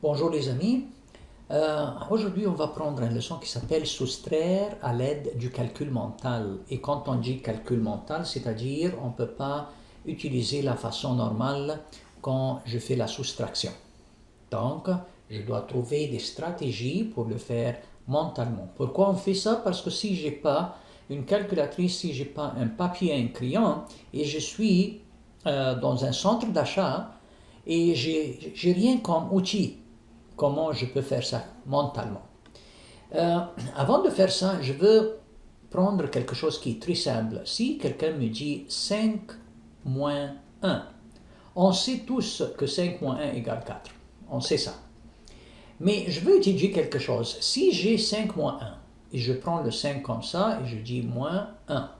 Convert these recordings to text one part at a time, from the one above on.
Bonjour les amis. Aujourd'hui, on va prendre une leçon qui s'appelle soustraire à l'aide du calcul mental. Et quand on dit calcul mental, c'est-à-dire on ne peut pas utiliser la façon normale quand je fais la soustraction. Donc, je dois trouver des stratégies pour le faire mentalement. Pourquoi on fait ça? Parce que si je n'ai pas une calculatrice, si je n'ai pas un papier et un crayon, et je suis dans un centre d'achat et j'ai rien comme outil, comment je peux faire ça mentalement. Avant de faire ça, je veux prendre quelque chose qui est très simple. Si quelqu'un me dit 5 moins 1, on sait tous que 5 moins 1 égale 4. On sait ça. Mais je veux étudier quelque chose. Si j'ai 5 moins 1, et je prends le 5 comme ça, et je dis moins 1,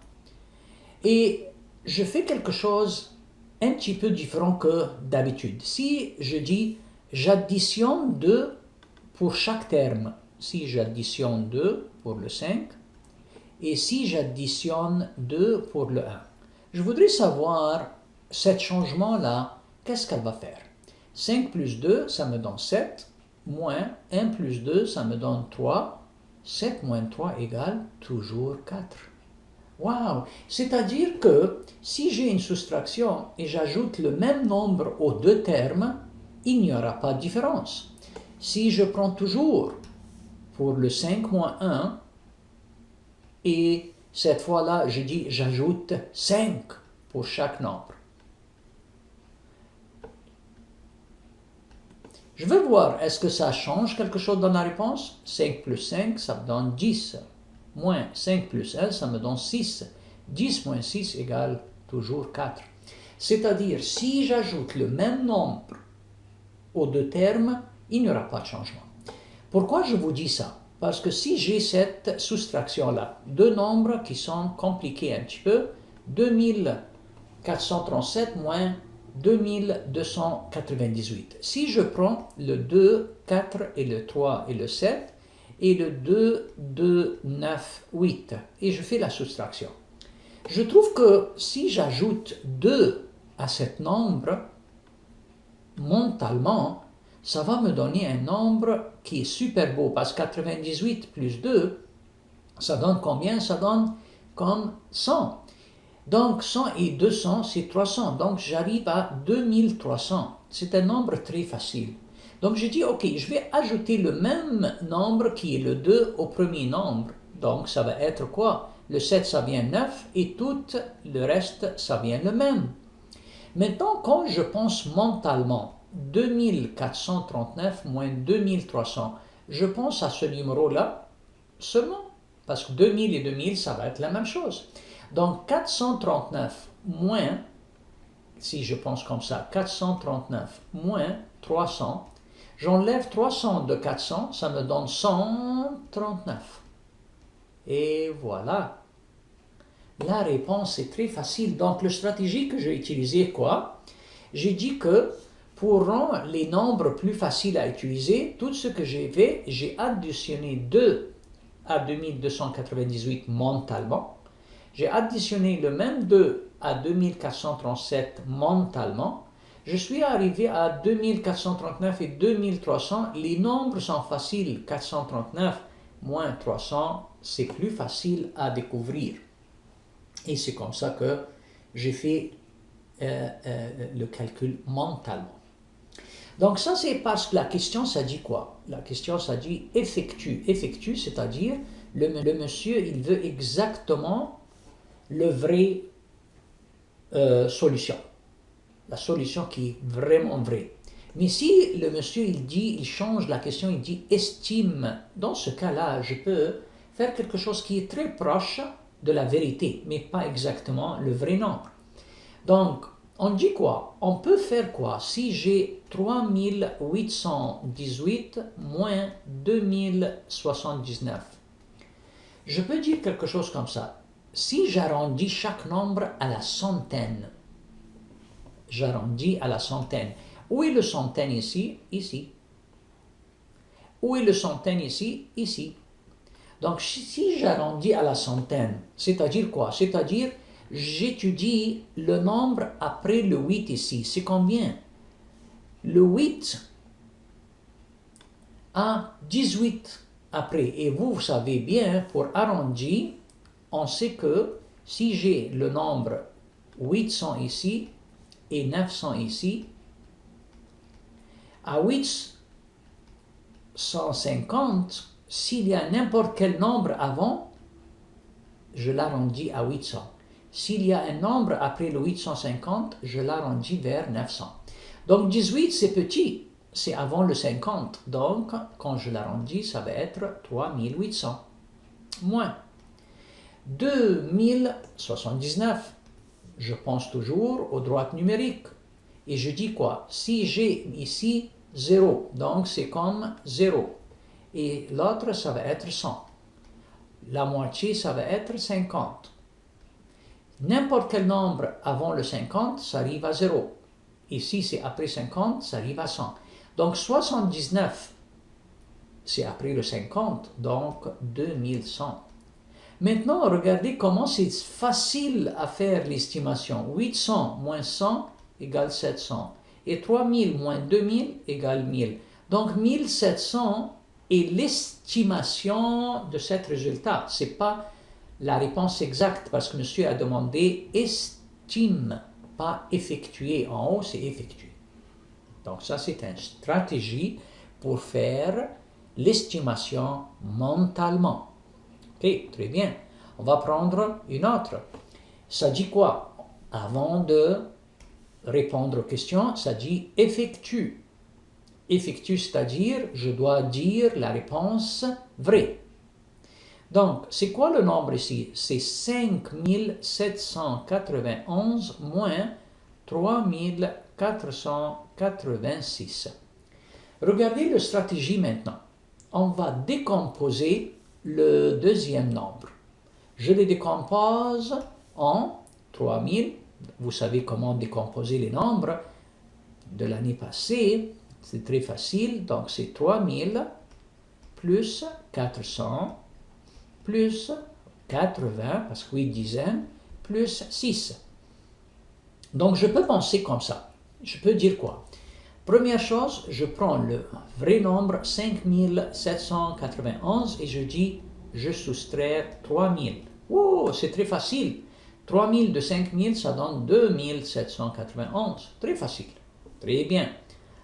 et je fais quelque chose un petit peu différent que d'habitude. Si je dis j'additionne 2 pour chaque terme, si j'additionne 2 pour le 5 et si j'additionne 2 pour le 1, je voudrais savoir cet changement-là, qu'est-ce qu'elle va faire? 5 plus 2, ça me donne 7, moins 1 plus 2, ça me donne 3, 7 moins 3 égale toujours 4. Wow! C'est-à-dire que si j'ai une soustraction et j'ajoute le même nombre aux deux termes, il n'y aura pas de différence. Si je prends toujours pour le 5 moins 1, et cette fois-là, je dis j'ajoute 5 pour chaque nombre. Je veux voir, est-ce que ça change quelque chose dans la réponse? 5 plus 5, ça me donne 10. Moins 5 plus 1, ça me donne 6. 10 moins 6 égale toujours 4. C'est-à-dire, si j'ajoute le même nombre aux deux termes, il n'y aura pas de changement. Pourquoi je vous dis ça? Parce que si j'ai cette soustraction-là, deux nombres qui sont compliqués un petit peu, 2437 moins 2298. Si je prends le 2, 4 et le 3 et le 7, et le 2, 2, 9, 8, et je fais la soustraction. Je trouve que si j'ajoute 2 à cet nombre, mentalement, ça va me donner un nombre qui est super beau, parce que 98 plus 2, ça donne combien? Ça donne comme 100. Donc 100 et 200, c'est 300. Donc j'arrive à 2300. C'est un nombre très facile. Donc je dis, ok, je vais ajouter le même nombre qui est le 2 au premier nombre. Donc ça va être quoi? Le 7, ça vient 9 et tout le reste, ça vient le même. Maintenant, quand je pense mentalement, 2439 moins 2300, je pense à ce numéro-là seulement, parce que 2000 et 2000, ça va être la même chose. Donc 439 moins, si je pense comme ça, 439 moins 300, j'enlève 300 de 400, ça me donne 139. Et voilà. La réponse est très facile. Donc la stratégie que j'ai utilisée, quoi? J'ai dit que pour rendre les nombres plus faciles à utiliser, tout ce que j'ai fait, j'ai additionné 2 à 2298 mentalement. J'ai additionné le même 2 à 2437 mentalement. Je suis arrivé à 2439 et 2300. Les nombres sont faciles. 439 moins 300, c'est plus facile à découvrir. Et c'est comme ça que j'ai fait le calcul mentalement. Donc ça, c'est parce que la question, ça dit quoi? La question, ça dit effectue. Effectue, c'est-à-dire le monsieur, il veut exactement le vrai solution. La solution qui est vraiment vraie. Mais si le monsieur, il change la question, il dit estime. Dans ce cas-là, je peux faire quelque chose qui est très proche de la vérité, mais pas exactement le vrai nombre. Donc, on dit quoi? On peut faire quoi? Si j'ai 3818 moins 2079, je peux dire quelque chose comme ça. Si j'arrondis chaque nombre à la centaine, j'arrondis à la centaine. Où est le centaine ici? Ici. Où est le centaine ici? Ici. Donc, si j'arrondis à la centaine, c'est-à-dire quoi? C'est-à-dire, j'étudie le nombre après le 8 ici. C'est combien? Le 8, a 18 après. Et vous savez bien, pour arrondir, on sait que si j'ai le nombre 800 ici et 900 ici, à 850, s'il y a n'importe quel nombre avant, je l'arrondis à 800. S'il y a un nombre après le 850, je l'arrondis vers 900. Donc 18, c'est petit, c'est avant le 50. Donc, quand je l'arrondis, ça va être 3800. Moins 2079. Je pense toujours aux droites numériques. Et je dis quoi? Si j'ai ici 0, donc c'est comme 0. Et l'autre, ça va être 100. La moitié, ça va être 50. N'importe quel nombre avant le 50, ça arrive à 0. Ici, c'est après 50, ça arrive à 100. Donc 79, c'est après le 50, donc 2100. Maintenant, regardez comment c'est facile à faire l'estimation. 800 moins 100 égale 700. Et 3000 moins 2000 égale 1000. Donc 1700 est l'estimation de cet résultat. Ce n'est pas la réponse exacte parce que monsieur a demandé estime, pas effectuer. En haut, c'est effectuer. Donc ça, c'est une stratégie pour faire l'estimation mentalement. Ok, très bien. On va prendre une autre. Ça dit quoi? Avant de répondre aux questions, ça dit effectue. Effectue, c'est-à-dire, je dois dire la réponse vraie. Donc, c'est quoi le nombre ici? C'est 5791 moins 3486. Regardez la stratégie maintenant. On va décomposer le deuxième nombre. Je le décompose en 3000. Vous savez comment décomposer les nombres de l'année passée. C'est très facile. Donc, c'est 3000 plus 400 plus 80, parce que 8 dizaines, plus 6. Donc, je peux penser comme ça. Je peux dire quoi? Première chose, je prends le vrai nombre 5791 et je dis, je soustrais 3000. Oh, c'est très facile. 3000 de 5000, ça donne 2791. Très facile. Très bien.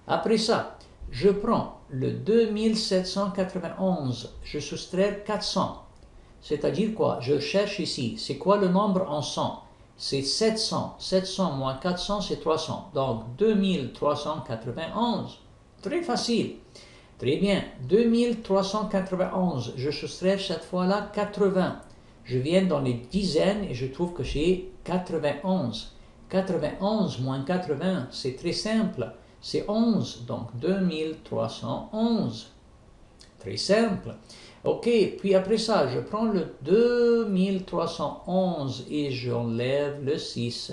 Après ça, je prends le 2791, je soustrais 400. C'est-à-dire quoi? Je cherche ici. C'est quoi le nombre en 100? C'est 700. 700 moins 400, c'est 300. Donc, 2391. Très facile. Très bien. 2391. Je soustrais cette fois-là 80. Je viens dans les dizaines et je trouve que j'ai 91. 91 moins 80, c'est très simple. C'est 11. Donc, 2311. Très simple. Ok, puis après ça, je prends le 2311 et j'enlève le 6.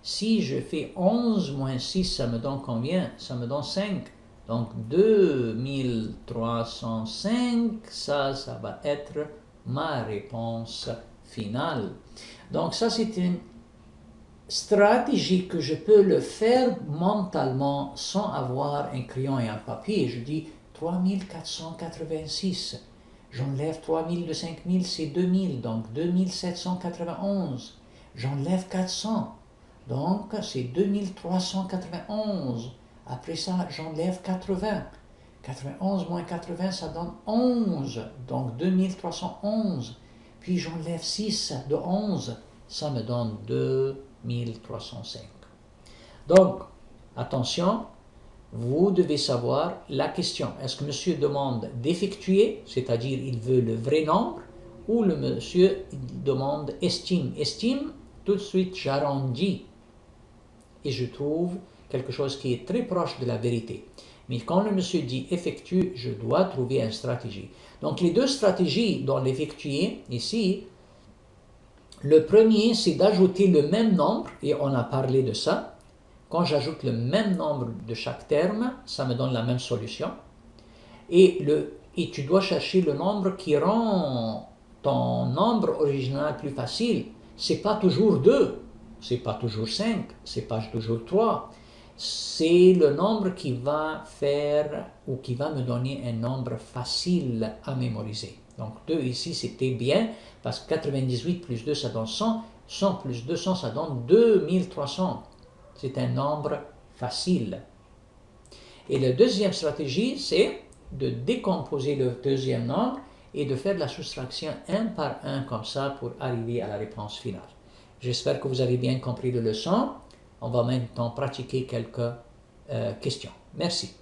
Si je fais 11 moins 6, ça me donne combien? Ça me donne 5. Donc 2305, ça va être ma réponse finale. Donc ça, c'est une stratégie que je peux le faire mentalement sans avoir un crayon et un papier. Je dis 3486. J'enlève 3000 de 5000, c'est 2000, donc 2791. J'enlève 400, donc c'est 2391. Après ça, j'enlève 80. 91 moins 80, ça donne 11, donc 2311. Puis j'enlève 6 de 11, ça me donne 2305. Donc, attention. Vous devez savoir la question. Est-ce que monsieur demande d'effectuer, c'est-à-dire il veut le vrai nombre, ou le monsieur demande estime? Estime, tout de suite j'arrondis et je trouve quelque chose qui est très proche de la vérité. Mais quand le monsieur dit effectue, je dois trouver une stratégie. Donc les deux stratégies dans l'effectuer, ici, le premier c'est d'ajouter le même nombre, et on a parlé de ça. Quand j'ajoute le même nombre de chaque terme, ça me donne la même solution. Et tu dois chercher le nombre qui rend ton nombre original plus facile. C'est pas toujours 2, c'est pas toujours 5, c'est pas toujours 3. c'est le nombre qui va faire ou qui va me donner un nombre facile à mémoriser. Donc 2 ici, c'était bien, parce que 98 plus 2, ça donne 100. 100 plus 200, ça donne 2300. C'est un nombre facile. Et la deuxième stratégie, c'est de décomposer le deuxième nombre et de faire la soustraction un par un comme ça pour arriver à la réponse finale. J'espère que vous avez bien compris la leçon. On va maintenant pratiquer quelques questions. Merci.